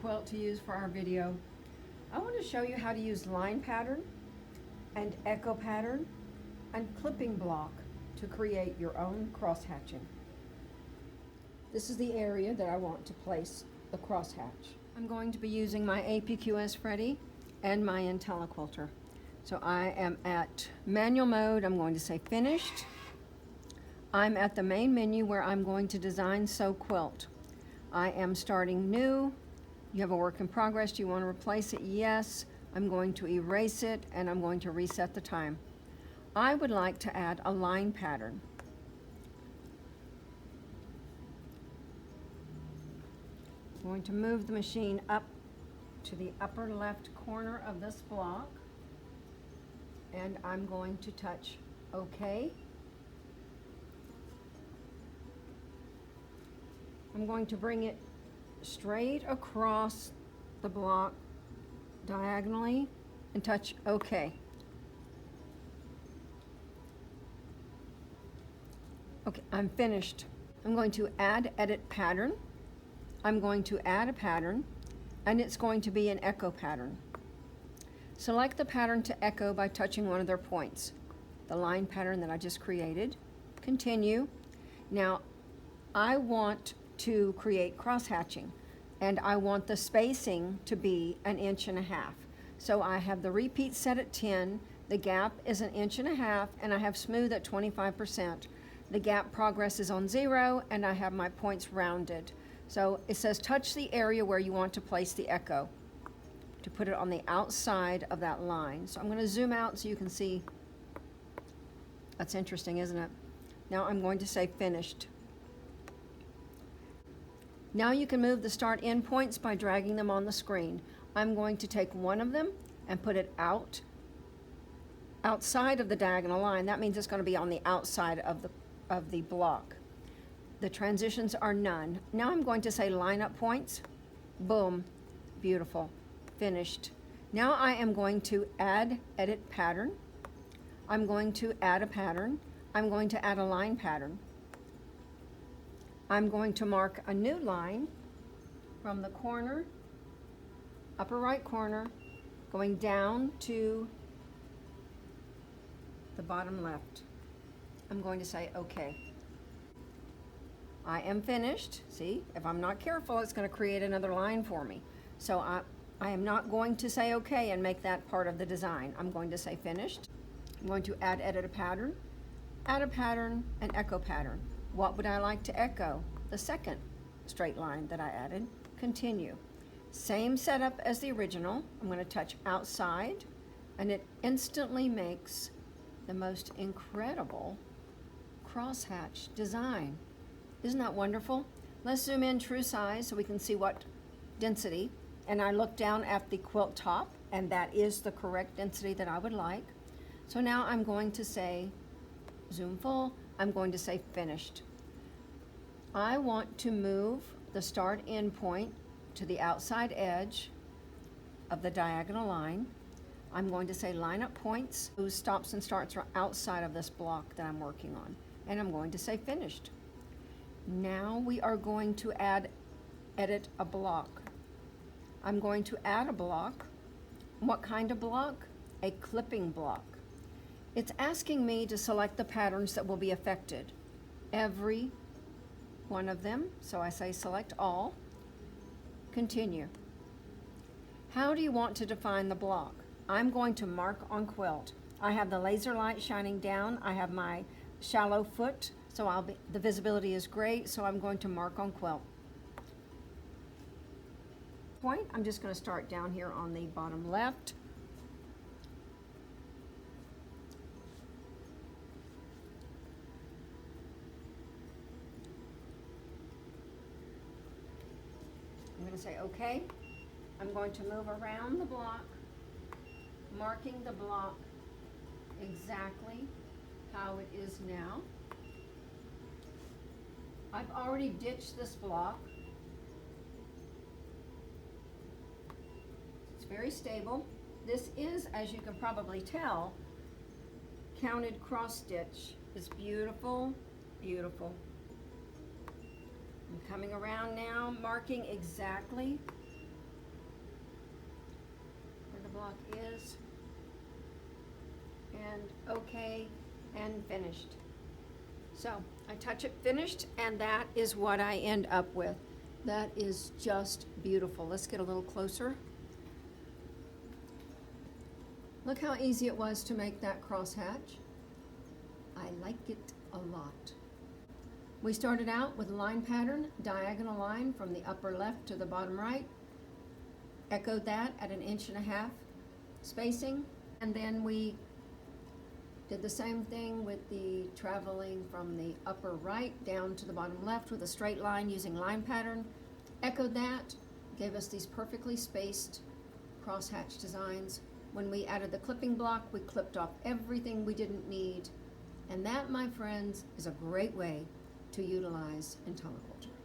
quilt to use for our video. I want to show you how to use line pattern and echo pattern and clipping block to create your own crosshatching. This is the area that I want to place the crosshatch. I'm going to be using my APQS Freddy and my Intelliquilter. So I am at manual mode. I'm going to say finished. I'm at the main menu where I'm going to design sew quilt. I am starting new. You have a work in progress. Do you want to replace it? Yes. I'm going to erase it and I'm going to reset the time. I would like to add a line pattern. I'm going to move the machine up to the upper left corner of this block and I'm going to touch OK. I'm going to bring it straight across the block diagonally and touch OK. Okay, I'm finished. I'm going to add edit pattern. I'm going to add a pattern and it's going to be an echo pattern. Select the pattern to echo by touching one of their points. The line pattern that I just created. Continue. Now I want to create crosshatching and I want the spacing to be 1.5 inches. So I have the repeat set at 10, the gap is 1.5 inches, and I have smooth at 25%. The gap progress is on 0 and I have my points rounded. So it says touch the area where you want to place the echo to put it on the outside of that line. So I'm going to zoom out so you can see. That's interesting, isn't it? Now I'm going to say finished. Now you can move the start endpoints by dragging them on the screen. I'm going to take one of them and put it outside of the diagonal line. That means it's going to be on the outside of the block. The transitions are none. Now I'm going to say line up points. Boom. Beautiful. Finished. Now I am going to add edit pattern. I'm going to add a pattern. I'm going to add a line pattern. I'm going to mark a new line from the corner, upper right corner, going down to the bottom left. I'm going to say OK. I am finished. See, if I'm not careful, it's going to create another line for me. So I am not going to say OK and make that part of the design. I'm going to say finished. I'm going to edit a pattern, add a pattern, and echo pattern. What would I like to echo? The second straight line that I added. Continue. Same setup as the original. I'm going to touch outside and it instantly makes the most incredible crosshatch design. Isn't that wonderful? Let's zoom in true size so we can see what density. And I look down at the quilt top and that is the correct density that I would like. So now I'm going to say zoom full. I'm going to say finished. I want to move the start end point to the outside edge of the diagonal line. I'm going to say line up points. Who stops and starts are outside of this block that I'm working on. And I'm going to say finished. Now we are going to edit a block. I'm going to add a block. What kind of block? A clipping block. It's asking me to select the patterns that will be affected. Every one of them. So I say select all. Continue. How do you want to define the block? I'm going to mark on quilt. I have the laser light shining down. I have my shallow foot, so the visibility is great, so I'm going to mark on quilt. Point, I'm just going to start down here on the bottom left. I'm going to say OK. I'm going to move around the block, marking the block exactly how it is now. I've already ditched this block. It's very stable. This is, as you can probably tell, counted cross stitch. It's beautiful, beautiful. I'm coming around now, marking exactly block is, and okay, and finished. So I touch it finished, and that is what I end up with. That is just beautiful. Let's get a little closer. Look how easy it was to make that crosshatch. I like it a lot. We started out with a line pattern, diagonal line from the upper left to the bottom right, echoed that at 1.5 inches spacing, and then we did the same thing with the traveling from the upper right down to the bottom left with a straight line using line pattern, echoed that, gave us these perfectly spaced crosshatch designs. When we added the clipping block, we clipped off everything we didn't need. And that, my friends, is a great way to utilize Intelliquilter.